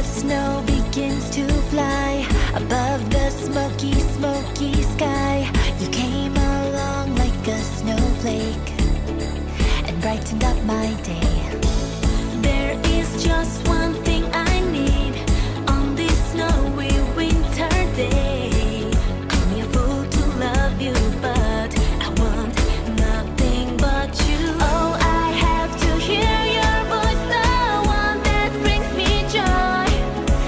snow begins to fly above the smoky, smoky sky, you came along like a snowflake and brightened up my day. There is just one thing I need on this snowy winter day. Call me a fool to love you, but I want nothing but you. Oh, I have to hear your voice, the one that brings me joy,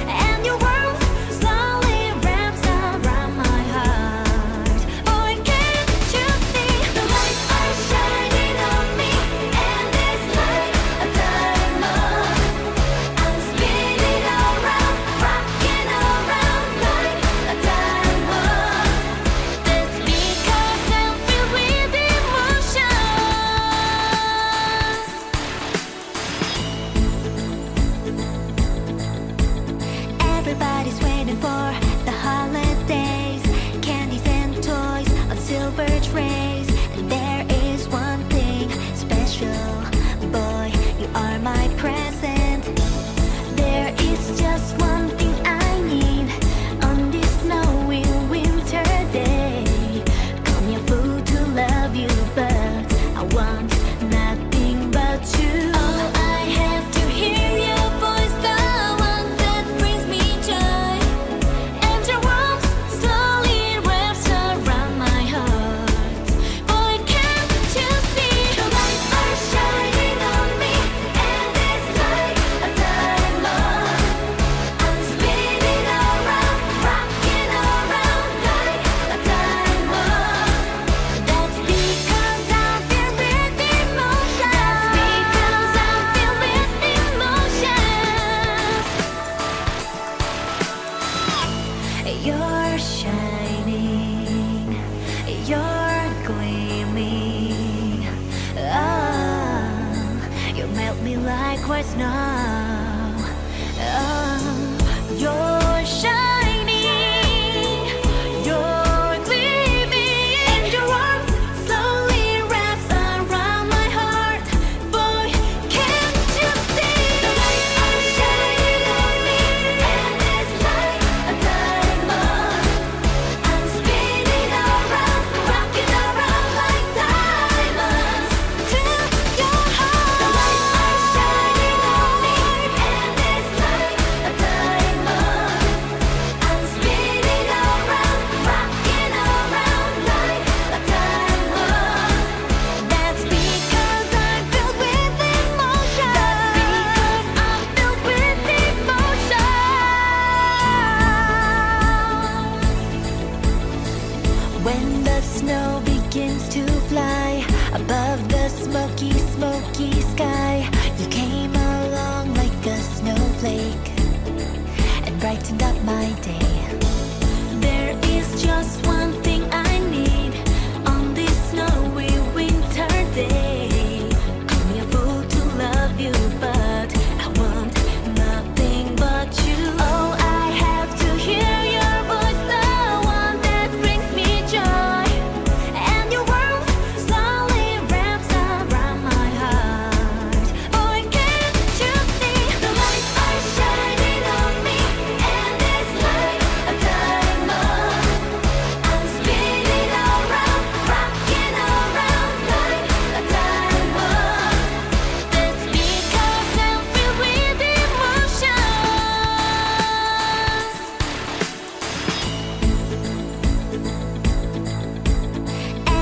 and your warmth slowly wraps around my heart. Boy, can't you see the lights are shining on me, and it's like a diamond. I'm spinning around, rocking around like a diamond. That's because I'm filled with emotions. Everybody's waiting for the holidays, candies and toys on silver trays. And there is one thing special, boy, you are my present. There is just one thing I need on this snowy winter day. Call me a fool to love you, but I want nothing but you. Oh, I have to hear your voice, the one that brings me joy, and your warmth slowly wraps around my heart. Boy, can't you see the lights are shining on me, and it's like a diamond. I'm spinning around, rocking around like a diamond. That's because I'm filled with emotion. That's because I'm filled with emotions. You're shining, you're gleaming. Oh, you melt me like white snow. Oh, you're shining, you're gleaming, and your warmth slowly wraps around my heart. Boy, can't you see the lights are shining on me, and it's like a diamond. I'm spinning around, rocking around like diamonds to your heart. The lights are shining on me, and it's like a diamond. I'm spinning around, rocking around like a diamond. That's because I'm filled with emotion. That's because I'm filled with emotion. When the snow begins to fly above the smoky, smoky sky, you came along like a snowflake and brightened up my day. There is just one thing I need on this snowy winter day. Call me a fool to love you, but I want nothing but you. Oh, I have to hear your voice, the one that brings me joy, and your warmth slowly wraps around my heart. Boy, can't you see the lights are shining on me, and it's like a diamond. I'm spinning around, rocking around like a diamond. That's because I'm filled with emotions.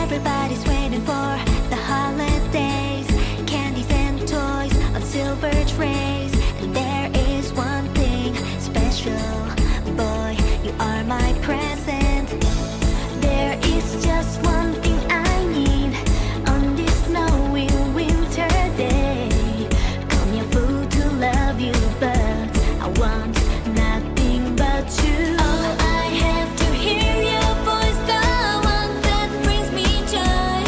Everybody's waiting for the holidays, candies and toys on silver trays. And there is one thing special, boy, you are my present. There is just one thing I need on this snowy winter day. Call me a fool to love you, but I want nothing but you. Oh, I have to hear your voice, the one that brings me joy,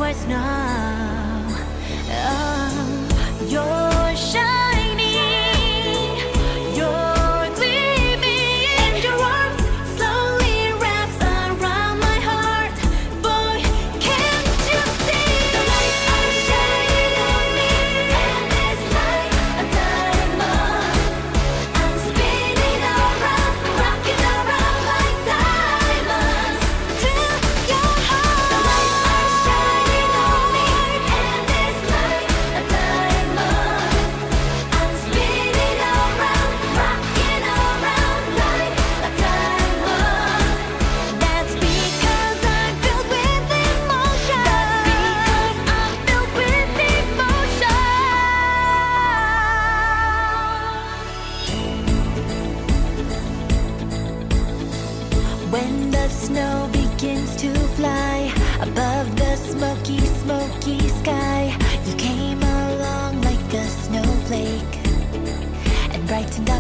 for snow. Oh, you're shining, you're gleaming, and your warmth slowly wraps around my heart. Boy, can't you see? The lights are shining on me, and it's like a diamond. I'm spinning around, rocking around like diamonds to your heart. The lights are shining on me, and it's like a diamond. I'm spinning around, rocking around like a diamond. That's because I'm filled with emotion. That's because I'm filled with emotion. When the snow begins to fly above the smoky, smoky sky, you came along like a snowflake and brightened up